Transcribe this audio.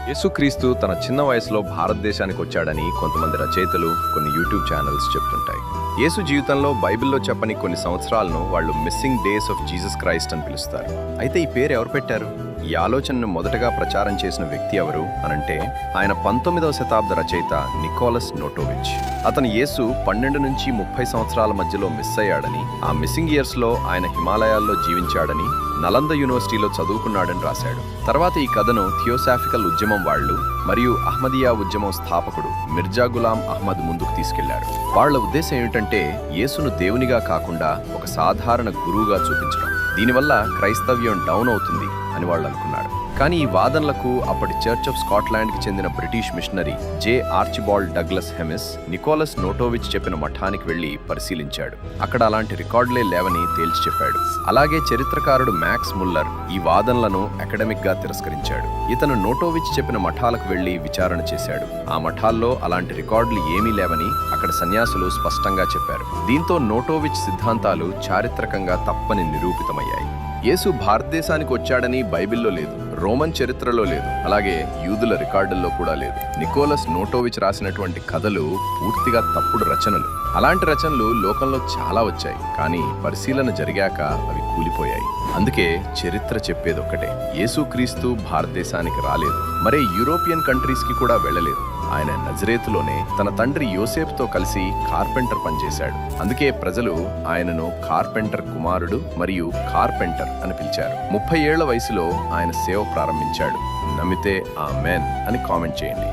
యేసుక్రీస్తు తన చిన్న వయసులో భారతదేశానికి వచ్చాడని కొంతమంది రచయితలు, కొన్ని యూట్యూబ్ ఛానల్స్ చెప్తుంటాయి. యేసు జీవితంలో బైబిల్లో చెప్పని కొన్ని సంవత్సరాలను వాళ్ళు missing days of Jesus Christ అని పిలుస్తారు. అయితే ఈ పేరు ఎవరు పెట్టారు? ఈ ఆలోచనను మొదటగా ప్రచారం చేసిన వ్యక్తి ఎవరు అనంటే ఆయన 19వ శతాబ్ద రచయిత నికోలస్ నోటోవిచ్. అతను యేసు 12 నుంచి 30 సంవత్సరాల మధ్యలో మిస్ అయ్యాడని, ఆ మిస్సింగ్ ఇయర్స్ లో ఆయన హిమాలయాల్లో జీవించాడని, నలంద యూనివర్సిటీలో చదువుకున్నాడని రాశాడు. తర్వాత ఈ కథను థియోసాఫికల్ ఉద్యమం వాళ్ళు మరియు అహ్మదియా ఉద్యమం స్థాపకుడు మిర్జా గులాం అహ్మద్ ముందుకు తీసుకెళ్లారు. వాళ్ల ఉద్దేశం ఏమిటంటే యేసును దేవునిగా కాకుండా ఒక సాధారణ గురువుగా చూపించడం. దీనివల్ల క్రైస్తవ్యం డౌన్ అవుతుంది అని వాళ్ళు అనుకున్నారు. కానీ ఈ వాదనలకు అప్పటి చర్చ్ ఆఫ్ స్కాట్లాండ్కి చెందిన బ్రిటిష్ మిషనరీ జే Archibald Douglas Hemis Nicholas Notovitch చెప్పిన మఠానికి వెళ్లి పరిశీలించాడు. అక్కడ అలాంటి రికార్డులే లేవని తేల్చి చెప్పాడు. అలాగే చరిత్రకారుడు మ్యాక్స్ ముల్లర్ ఈ వాదనలను అకాడమిక్ గా తిరస్కరించాడు. ఇతను నోటోవిచ్ చెప్పిన మఠాలకు వెళ్లి విచారణ చేశాడు. ఆ మఠాల్లో అలాంటి రికార్డులు ఏమీ లేవని అక్కడ సన్యాసులు స్పష్టంగా చెప్పారు. దీంతో నోటోవిచ్ సిద్ధాంతాలు చారిత్రకంగా తప్పని నిరూపితమయ్యాయి. యేసు భారతదేశానికి వచ్చాడని బైబిల్లో లేదు, రోమన్ చరిత్రలో లేదు, అలాగే యూదుల రికార్డుల్లో కూడా లేదు. నికోలస్ నోటోవిచ్ రాసినటువంటి కథలు పూర్తిగా తప్పుడు రచనలు. అలాంటి రచనలు లోకంలో చాలా వచ్చాయి, కానీ పరిశీలన జరిగాక అవి కూలిపోయాయి. అందుకే చరిత్ర చెప్పేదొక్కటే, యేసుక్రీస్తు భారతదేశానికి రాలేదు, మరే యూరోపియన్ కంట్రీస్ కి కూడా వెళ్ళలేదు. ఆయన నజరేతులోనే తన తండ్రి యోసేపుతో కలిసి కార్పెంటర్ పనిచేశాడు. అందుకే ప్రజలు ఆయనను కార్పెంటర్ కుమారుడు మరియు కార్పెంటర్ అని పిలిచారు. 30 ఏళ్ల వయసులో ఆయన సేవ ప్రారంభించాడు. నమ్మితే ఆమేన్ అని కామెంట్ చేయండి.